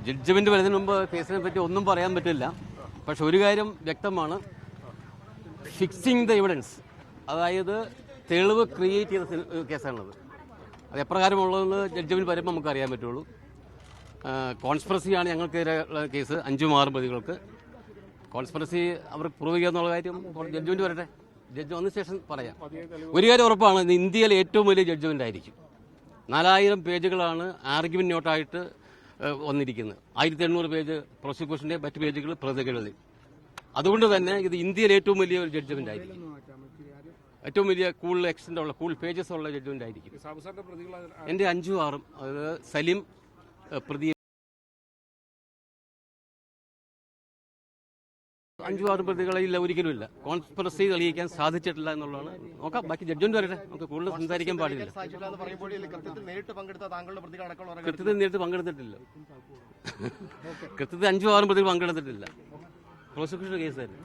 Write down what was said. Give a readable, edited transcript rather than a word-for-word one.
Judgement വരുന്നതിന് മുമ്പ് കേസിനെ പറ്റി ഒന്നും പറയാൻ പറ്റില്ല. പക്ഷെ ഒരു കാര്യം വ്യക്തമാണ്, ഫിക്സിംഗ് ദ എവിഡൻസ്, അതായത് തെളിവ് ക്രിയേറ്റ് ചെയ്ത കേസാണത്. അത് എപ്രകാരമുള്ളതെന്ന് ജഡ്ജ്മെന്റ് വരുമ്പോൾ നമുക്ക് അറിയാൻ പറ്റുള്ളൂ. കോൺസ്പിറസിയാണ് ഞങ്ങൾക്കെതിരെയുള്ള കേസ്, 5 പ്രതികൾക്ക്. കോൺസ്പിറസി അവർ പ്രൂവ് ചെയ്യുക എന്നുള്ള കാര്യം ജഡ്ജ്മെന്റ് വരട്ടെ, ജഡ്ജ് വന്ന ശേഷം പറയാം. ഒരു കാര്യം ഉറപ്പാണ്, ഇത് ഇന്ത്യയിലെ ഏറ്റവും വലിയ ജഡ്ജ്മെന്റ് ആയിരിക്കും. 4000 പേജുകളാണ് ആർഗ്യുമെന്റ് നോട്ടായിട്ട് വന്നിരിക്കുന്നത്. 1800 പേജ് പ്രോസിക്യൂഷന്റെ, മറ്റ് പേജുകൾ പ്രതികളിൽ. അതുകൊണ്ട് തന്നെ ഇത് ഇന്ത്യയിലെ ഏറ്റവും വലിയ ഒരു ജഡ്ജ്മെന്റ് ആയിരിക്കും. ഏറ്റവും വലിയ കൂടുതൽ എക്സ്റ്റന്റ് ഉള്ള, കൂടുതൽ പേജസ് ഉള്ള ജഡ്ജ്മെന്റ് ആയിരിക്കും. എൻ്റെ 5ഉം 6ഉം, അതായത് സലിം, പ്രദീപ്, 5ഉം 6ഉം പ്രതികളില്ല, ഒരിക്കലും ഇല്ല. കോൺസ്പിറസി തെളിയിക്കാൻ സാധിച്ചിട്ടില്ല എന്നുള്ളതാണ്. നോക്കാം, ബാക്കി ജഡ്ജ്മെന്റ് വരട്ടെ, നമുക്ക് കൂടുതൽ സംസാരിക്കാൻ പാടില്ല. കൃത്യത്തിൽ നേരിട്ട് പങ്കെടുത്തിട്ടില്ല. കൃത്യത്തിൽ 5ഉം 6ഉം പ്രതികൾ പങ്കെടുത്തിട്ടില്ല. പ്രോസിക്യൂഷൻ കേസായിരുന്നു.